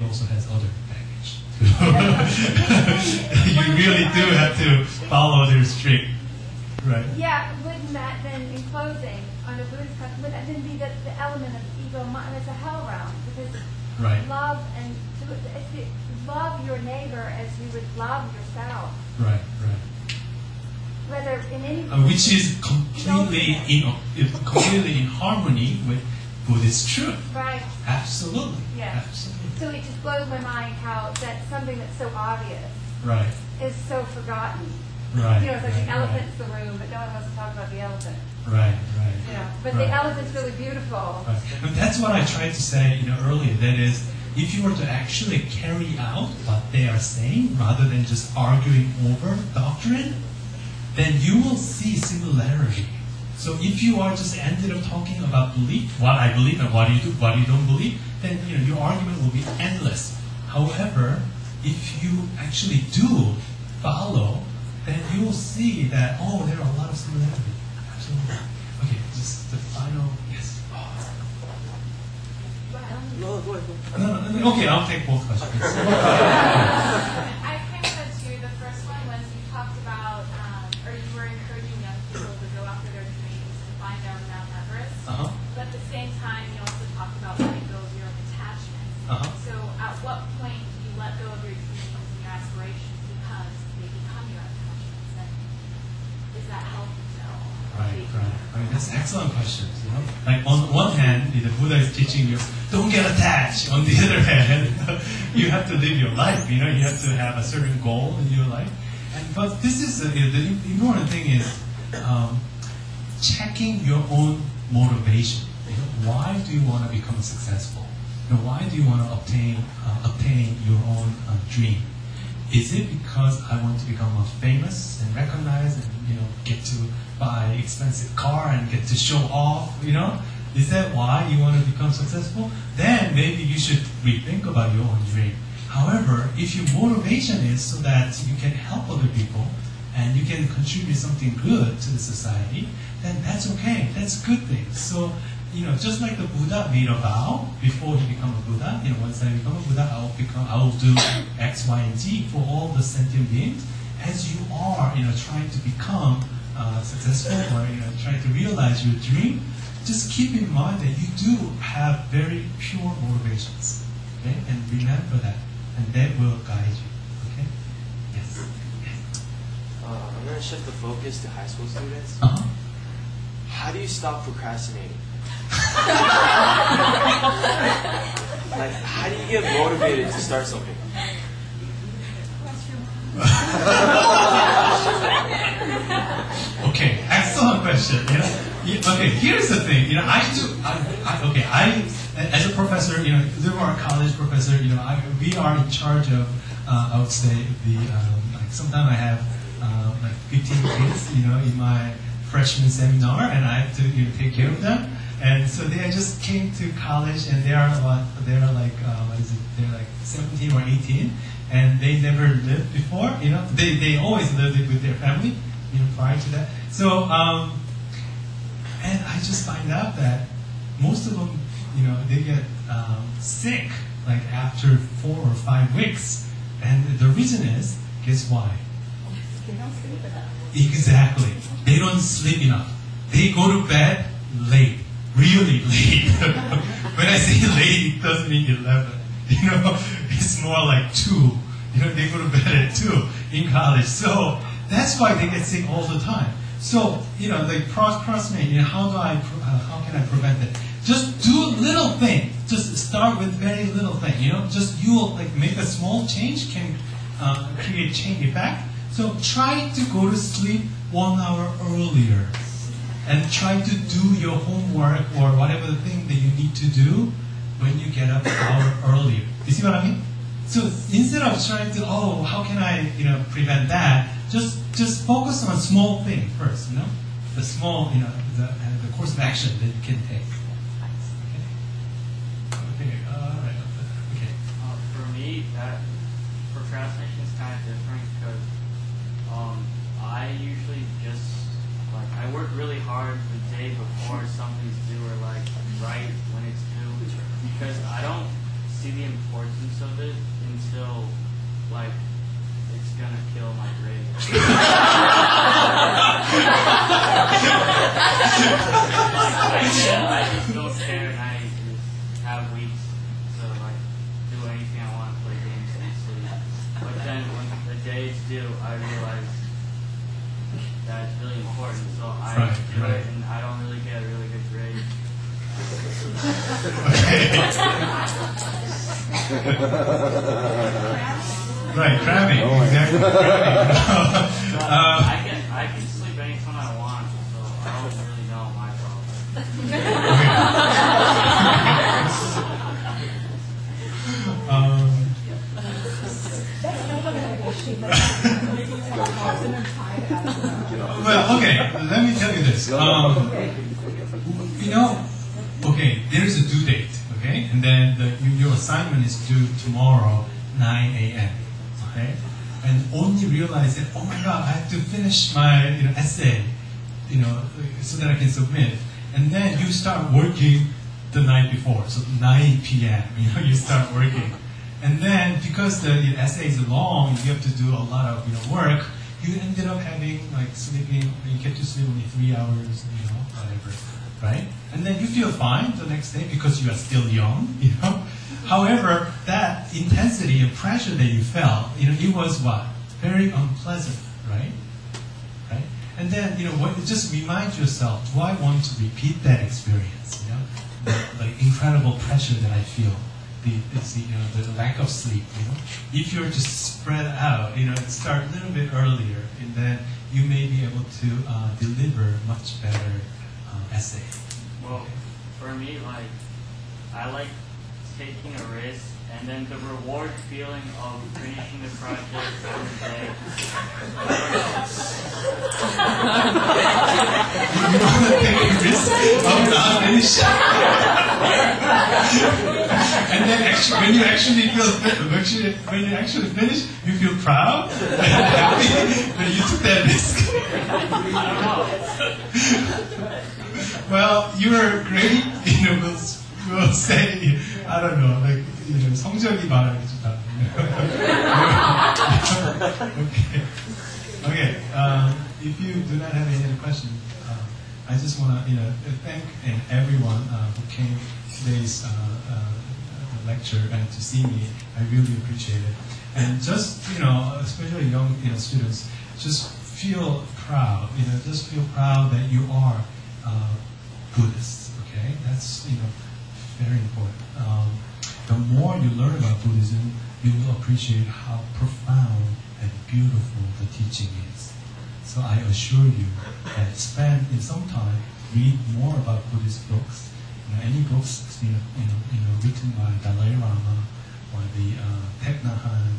also has other baggage. You really do have to follow their strict, right? Yeah, wouldn't that then, in closing, on a Buddhist custom, would that then be the element of ego? It's a hell realm, because love and love your neighbor as you would love yourself. Right. Whether in any which is completely in harmony with Buddhist truth. Right. Absolutely. Yeah. Absolutely. So it just blows my mind how that's something that's so obvious. Right. Is so forgotten. Right. You know, it's like the elephant's the room, but no one wants to talk about the elephant. Right. Yeah. But the elephant's really beautiful. Right. And that's what I tried to say, earlier. That is, if you were to actually carry out what they are saying rather than just arguing over doctrine, then you will see similarity. So if you are just ended up talking about belief, what I believe and what you do, what you don't believe, then your argument will be endless. However, if you actually do follow, then you will see that there are a lot of similarity. Absolutely. Okay, just the final. Yes. No, go ahead. No. Okay, I'll take both questions. I kind of had two. The first one was you talked about, or you were encouraging young people to go after their dreams and find out Mount Everest. But at the same time, you also talked about letting go of your own attachments. So at what point do you let go of your dreams and your aspirations because they become your attachments? And is that healthy to know? Right. I mean, that's an excellent question. Like on one hand, the Buddha is teaching you, don't get attached. On the other hand, you have to live your life. You have to have a certain goal in your life. But this is the important thing is checking your own motivation. Why do you want to become successful? Why do you want to obtain your own dream? Is it because I want to become famous and recognized and get to buy expensive car and get to show off? Is that why you want to become successful? Then maybe you should rethink about your own dream. However, if your motivation is so that you can help other people and you can contribute something good to the society, then that's okay. That's a good thing. So, just like the Buddha made a vow before he became a Buddha, once I become a Buddha, I will do X, Y, and Z for all the sentient beings. As you are, trying to become successful or trying to realize your dream, just keep in mind that you do have very pure motivations, okay? And remember that, and that will guide you, okay? Yes. I'm going to shift the focus to high school students. How do you stop procrastinating? Like, how do you get motivated to start something? Okay, excellent question. Okay, here's the thing. As a professor, there are a college professor. We are in charge of. I would say sometimes I have 15 kids. In my freshman seminar, and I have to take care of them. And so they just came to college, and they're like 17 or 18, and they never lived before. They always lived with their family. Prior to that. So, and I just find out that most of them, they get sick like after 4 or 5 weeks. And the reason is, guess why? They don't sleep enough. Exactly. They don't sleep enough. They go to bed late, really late. When I say late, it doesn't mean 11. It's more like 2. They go to bed at 2 in college. So that's why they get sick all the time. So, procrastinate, how can I prevent it? Just do a little thing. Just start with very little thing, Just you will make a small change can create chain effect. So try to go to sleep 1 hour earlier. And try to do your homework or whatever the thing that you need to do when you get up an hour earlier. You see what I mean? So instead of trying to, how can I, prevent that? Just focus on small thing first, the small, the course of action that you can take. Okay. Okay. For me, that procrastination is kind of different because I usually just I work really hard the day before something's due or right when it's due because I don't see the importance of it until like it's gonna kill my grade. I just don't care, and I just have weeks to like do anything I want, play games and sleep. But then when the day is due, I realize that it's really important, so I do it, and I don't really get a really good grade. Right, cramming. Oh, exactly. I can sleep anytime I want, so I don't really know my problem. Well, okay, let me tell you this. You know, okay, there is a due date, okay, and then your assignment is due tomorrow, 9 a.m. Okay, and only realize that, oh my God, I have to finish my essay, so that I can submit, and then you start working the night before, so 9 p.m. You start working, and then because the essay is long, you have to do a lot of work. You ended up having sleeping. You get to sleep only 3 hours, whatever, right? And then you feel fine the next day because you are still young, However, that intensity and pressure that you felt, it was what? Very unpleasant, right? Right? And then, just remind yourself, do I want to repeat that experience? The incredible pressure that I feel, the lack of sleep, If you're just spread out, start a little bit earlier, and then you may be able to deliver much better essay. Well, for me, I like taking a risk, and then the reward feeling of finishing the project on the day. You want to take a risk of not finishing? And then when you actually finish, you feel proud and happy that you took that risk. Well, your grade, will say, I don't know, 성적이 말하겠다. Okay. If you do not have any other questions, I just want to, thank everyone who came to today's lecture and to see me. I really appreciate it. And just, especially young students, just feel proud. Just feel proud that you are Buddhists. Okay, that's very important. The more you learn about Buddhism, you will appreciate how profound and beautiful the teaching is. So I assure you that spend some time, read more about Buddhist books. Any books written by Dalai Lama or the Thich Nhat Hanh,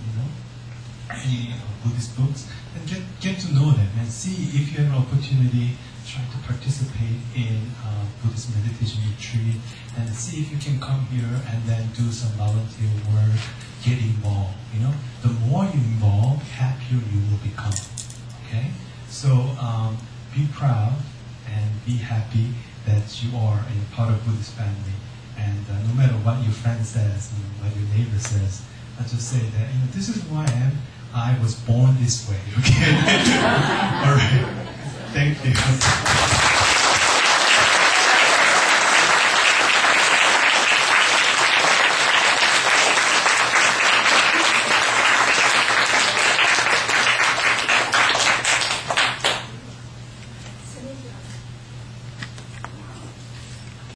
any Buddhist books, and get to know them and see if you have an opportunity. Try to participate in Buddhist meditation retreat and see if you can come here and then do some volunteer work, get involved. The more you involve, happier you will become. Okay, so be proud and be happy that you are a part of Buddhist family. And no matter what your friend says, what your neighbor says, I just say that this is who I am. I was born this way. Okay, all right. Thank you.